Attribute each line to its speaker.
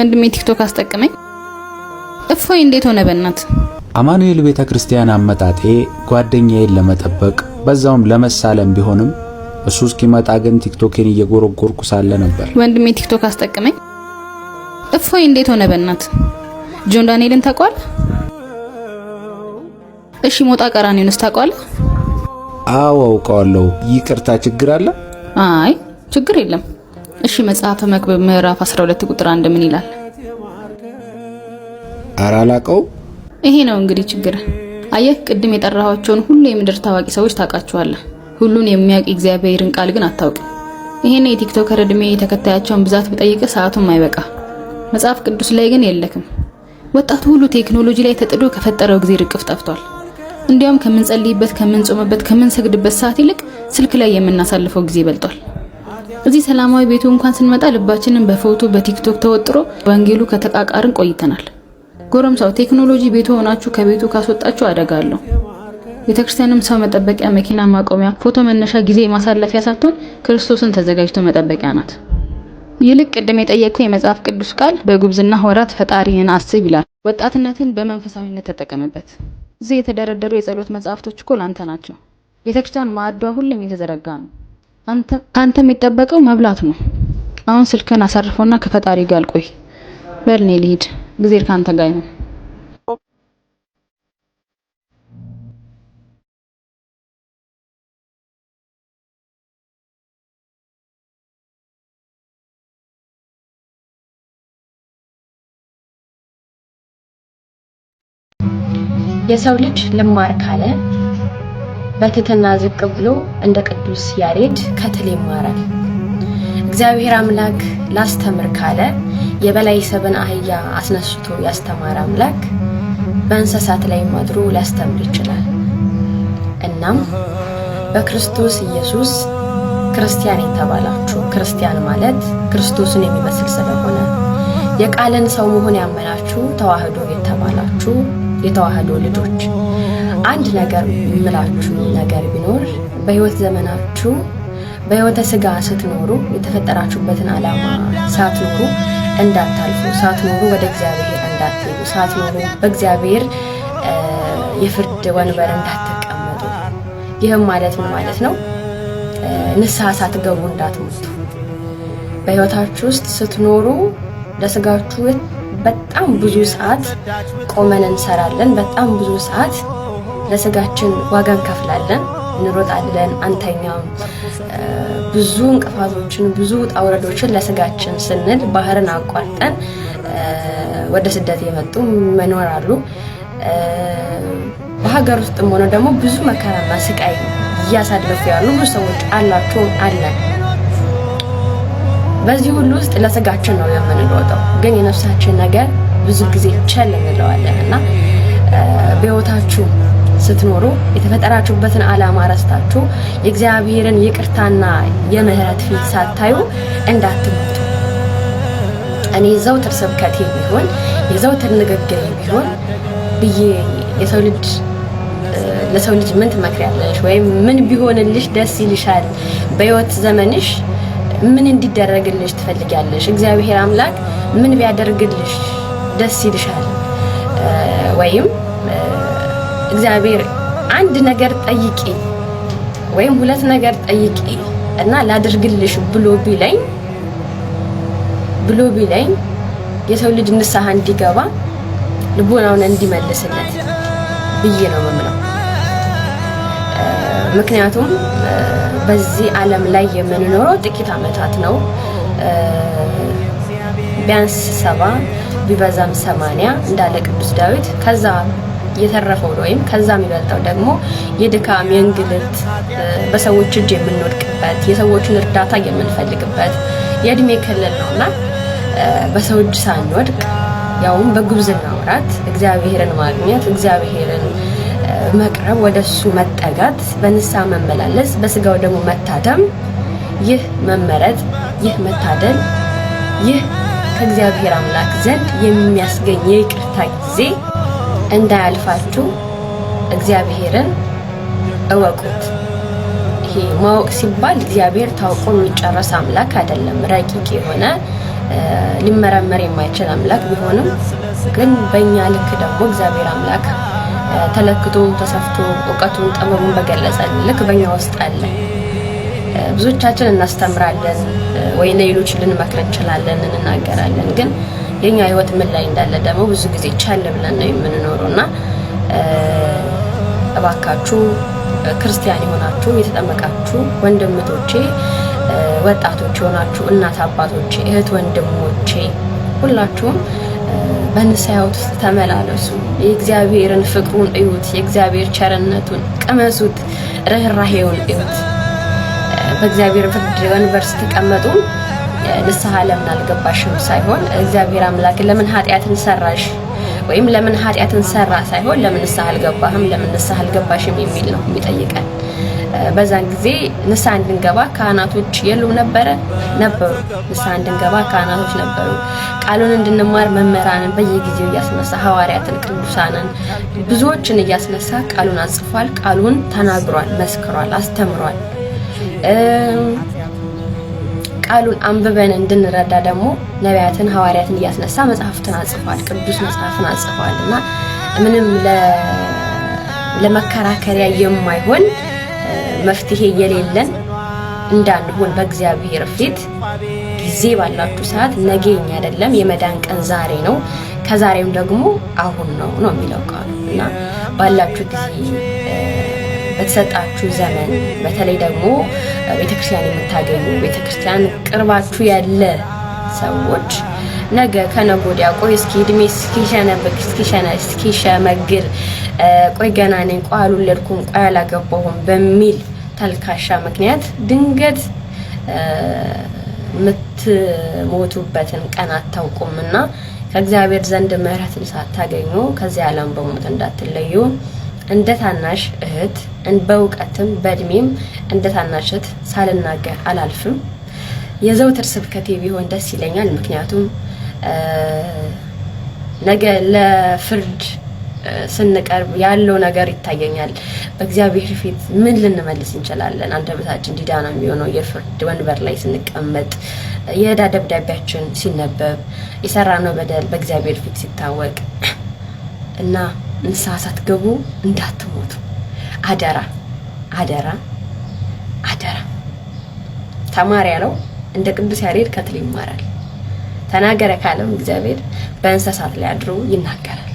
Speaker 1: ወንድሜ ቲክቶክ አስጠቀመኝ። እፎይ እንዴት ሆነ በእናት
Speaker 2: አማኑኤል ቤተክርስቲያን አመጣጤ ጓደኛዬን ለመጠበቅ በዛውም ለመሳለም ቢሆንም እሱ እስኪመጣ ግን ቲክቶክን እየጎረጎርኩ ሳለ ነበር።
Speaker 1: ወንድሜ ቲክቶክ አስጠቀመኝ። እፎይ እንዴት ሆነ በእናት ጆን ዳንኤልን ታውቃለህ? እሺ ሞጣ ቀራኒዮንስ ታውቃለህ?
Speaker 2: አዎ አውቀዋለሁ። ይቅርታ ችግር አለ?
Speaker 1: አይ ችግር የለም። እሺ መጽሐፈ መክብብ ምዕራፍ 12 ቁጥር 1 ምን ይላል?
Speaker 2: አራላቀው
Speaker 1: ይሄ ነው እንግዲህ ችግር። አየህ ቅድም የጠራኋቸውን ሁሉ የምድር ታዋቂ ሰዎች ታውቃቸዋለህ። ሁሉን የሚያውቅ እግዚአብሔርን ቃል ግን አታውቅም። ይሄን የቲክቶከር እድሜ የተከታያቸውን ብዛት ብጠይቅ ሰዓቱም አይበቃ። መጽሐፍ ቅዱስ ላይ ግን የለክም። ወጣቱ ሁሉ ቴክኖሎጂ ላይ ተጥዶ ከፈጠረው ጊዜ ርቅፍ ጠፍቷል። እንዲያውም ከምንጸልይበት ከምንጾምበት ከምንሰግድበት ሰዓት ይልቅ ስልክ ላይ የምናሳልፈው ጊዜ ይበልጧል። እዚህ ሰላማዊ ቤቱ እንኳን ስንመጣ ልባችንን በፎቶ በቲክቶክ ተወጥሮ ወንጌሉ ከተቃቃርን ቆይተናል። ጎረምሳው ቴክኖሎጂ ቤቱ ሆናችሁ ከቤቱ ካስወጣችሁ አደጋለሁ። ቤተክርስቲያንም ሰው መጠበቂያ፣ መኪና ማቆሚያ፣ ፎቶ መነሻ፣ ጊዜ ማሳለፊያ ሳትሆን ክርስቶስን ተዘጋጅቶ መጠበቂያ ናት። ይልቅ ቅድም የጠየቅኩ የመጽሐፍ ቅዱስ ቃል በጉብዝና ወራት ፈጣሪህን አስብ ይላል። ወጣትነትን በመንፈሳዊነት ተጠቀምበት። እዚህ የተደረደሩ የጸሎት መጽሐፍቶች እኮ ላንተ ናቸው። ቤተክርስቲያን ማዕዷ ሁሌም የተዘረጋ ነው። አንተ የሚጠበቀው መብላት ነው። አሁን ስልክን አሳርፈውና ከፈጣሪ ጋር ቆይ። በል እኔ ልሂድ። እግዚአብሔር ካንተ ጋር ይሁን።
Speaker 3: የሰው ልጅ ልማር ካለ በትህትና ዝቅ ብሎ እንደ ቅዱስ ያሬድ ከትል ይማራል። እግዚአብሔር አምላክ ላስተምር ካለ የበላይ ሰብን አህያ አስነስቶ ያስተማረ አምላክ በእንስሳት ላይ ማድሮ ሊያስተምር ይችላል። እናም በክርስቶስ ኢየሱስ ክርስቲያን የተባላችሁ፣ ክርስቲያን ማለት ክርስቶስን የሚመስል ስለሆነ የቃልን ሰው መሆን ያመናችሁ፣ ተዋህዶ የተባላችሁ የተዋህዶ ልጆች አንድ ነገር ምላችሁ ነገር ቢኖር በህይወት ዘመናችሁ በህይወተ ስጋ ስትኖሩ የተፈጠራችሁበትን ዓላማ ሳትኖሩ እንዳታልፉ፣ ሳትኖሩ ወደ እግዚአብሔር እንዳትሄዱ፣ ሳትኖሩ በእግዚአብሔር የፍርድ ወንበር እንዳትቀመጡ። ይህም ማለት ምን ማለት ነው? ንስሐ ሳትገቡ እንዳትሞቱ። በህይወታችሁ ውስጥ ስትኖሩ ለስጋችሁ በጣም ብዙ ሰዓት ቆመን እንሰራለን። በጣም ብዙ ሰዓት ለስጋችን ዋጋ እንከፍላለን፣ እንሮጣለን፣ አንተኛም። ብዙ እንቅፋቶችን ብዙ ጣውረዶችን ለስጋችን ስንል ባህርን አቋርጠን ወደ ስደት የመጡ ይኖራሉ። በሀገር ውስጥም ሆነ ደግሞ ብዙ መከራና ስቃይ እያሳለፉ ያሉ ብዙ ሰዎች አላችሁ አለን። በዚህ ሁሉ ውስጥ ለስጋችን ነው የምንሮጠው፣ ግን የነፍሳችን ነገር ብዙ ጊዜ ቸል እንለዋለን እና በህይወታችሁ ስትኖሩ የተፈጠራችሁበትን ዓላማ ረስታችሁ የእግዚአብሔርን ይቅርታና የምህረት ፊት ሳታዩ እንዳትሞቱ። እኔ ዘውትር ስብከቴ ቢሆን የዘውትር ንግግሬ ቢሆን ብዬ ለሰው ልጅ ምን ትመክሪያለሽ ወይም ምን ቢሆንልሽ ደስ ይልሻል? በህይወት ዘመንሽ ምን እንዲደረግልሽ ትፈልጊያለሽ? እግዚአብሔር አምላክ ምን ቢያደርግልሽ ደስ ይልሻል? ወይም እግዚአብሔር አንድ ነገር ጠይቂ ወይም ሁለት ነገር ጠይቂ እና ላድርግልሽ ብሎ ቢለኝ የሰው ልጅ ንስሐ እንዲገባ ልቦናውን እንዲመልስለት ብዬ ነው የምለው። ምክንያቱም በዚህ ዓለም ላይ የምንኖረው ጥቂት ዓመታት ነው። ቢያንስ 70 ቢበዛም 80 እንዳለ ቅዱስ ዳዊት። ከዛ የተረፈው ወይም ከዛ የሚበልጠው ደግሞ የድካም የእንግልት በሰዎች እጅ የምንወድቅበት የሰዎችን እርዳታ የምንፈልግበት የእድሜ ክልል ነውና በሰው እጅ ሳንወድቅ ያውም በጉብዝና ወራት እግዚአብሔርን ማግኘት፣ እግዚአብሔርን መቅረብ፣ ወደሱ መጠጋት፣ በንስሐ መመላለስ፣ በስጋው ደግሞ መታተም፣ ይህ መመረጥ፣ ይህ መታደል፣ ይህ ከእግዚአብሔር አምላክ ዘንድ የሚያስገኝ የይቅርታ ጊዜ እንዳያልፋችሁ እግዚአብሔርን እወቁት። ይሄ ማወቅ ሲባል እግዚአብሔር ታውቆ የሚጨረስ አምላክ አይደለም። ረቂቅ የሆነ ሊመረመር የማይችል አምላክ ቢሆንም ግን በእኛ ልክ ደግሞ እግዚአብሔር አምላክ ተለክቶ ተሰፍቶ ዕውቀቱን ጥበቡን በገለጸን ልክ በእኛ ውስጥ አለ። ብዙዎቻችን እናስተምራለን ወይ ለሌሎች ልንመክር እንችላለን እንናገራለን፣ ግን የኛ ህይወት ምን ላይ እንዳለ ደግሞ ብዙ ጊዜ ቻል ብለን ነው የምንኖረውና እባካችሁ ክርስቲያን የሆናችሁ የተጠመቃችሁ ወንድምቶቼ፣ ወጣቶች የሆናችሁ እናት አባቶቼ፣ እህት ወንድሞቼ ሁላችሁም በንስሐ ውስጥ ተመላለሱ። የእግዚአብሔርን ፍቅሩን እዩት፣ የእግዚአብሔር ቸርነቱን ቅመሱት፣ ርህራሄውን እዩት። በእግዚአብሔር ፍርድ ወንበር ስትቀመጡ ንስሐ ለምን አልገባሽም ሳይሆን እግዚአብሔር አምላክ ለምን ኃጢአትን ሰራሽ ወይም ለምን ኃጢአትን ሰራ ሳይሆን ለምን ንስሐ አልገባህም ለምን ንስሐ አልገባሽም የሚል ነው የሚጠይቀን። በዛን ጊዜ ንስሐ እንድንገባ ካህናቶች የሉም ነበሩ። ንስሐ እንድንገባ ካህናቶች ነበሩ። ቃሉን እንድንማር መምህራንን በየጊዜው እያስነሳ ሐዋርያትን፣ ቅዱሳንን ብዙዎችን እያስነሳ ቃሉን አጽፏል። ቃሉን ተናግሯል፣ መስክሯል፣ አስተምሯል። ቃሉን አንብበን እንድንረዳ ደግሞ ነቢያትን ሐዋርያትን እያስነሳ መጽሐፍትን አጽፏል፣ ቅዱስ መጽሐፍን አጽፏልና ምንም ለመከራከሪያ የማይሆን መፍትሄ የሌለን እንዳንሆን በእግዚአብሔር ፊት ጊዜ ባላችሁ ሰዓት ነገ አይደለም የመዳን ቀን ዛሬ ነው፣ ከዛሬም ደግሞ አሁን ነው የሚለው ቃሉ እና ባላችሁ ጊዜ በተሰጣችሁ ዘመን በተለይ ደግሞ ቤተክርስቲያን የምታገኙ ቤተክርስቲያን ቅርባችሁ ያለ ሰዎች ነገ ከነገ ወዲያ ቆይ እስኪ እድሜ እስኪሸመግል ቆይ ገና ነኝ ቆይ አልወለድኩም ቆይ አላገባሁም በሚል ተልካሻ ምክንያት ድንገት የምትሞቱበትን ቀን አታውቁምና ከእግዚአብሔር ዘንድ ምሕረትን ሳታገኙ ከዚህ ዓለም በሞት እንዳትለዩ እንደ ታናሽ እህት በእውቀትም በእድሜም እንደ ታናሽ እህት ሳልናገር አላልፍም። የዘውትር ስብከቴ ቢሆን ደስ ይለኛል። ምክንያቱም ነገ ለፍርድ ስንቀርብ ያለው ነገር ይታየኛል። በእግዚአብሔር ፊት ምን ልንመልስ እንችላለን? አንደበታችን ዲዳ ነው የሚሆነው የፍርድ ወንበር ላይ ስንቀመጥ፣ የዕዳ ደብዳቤያችን ሲነበብ፣ የሰራነው በደል በእግዚአብሔር ፊት ሲታወቅ እና ንስሐ ሳትገቡ እንዳትሞቱ አደራ አደራ አደራ። ተማሪ ያለው እንደ ቅዱስ ያሬድ ከትል ይማራል። ተናገረ ካለም እግዚአብሔር በእንስሳት ላይ አድሮ ይናገራል።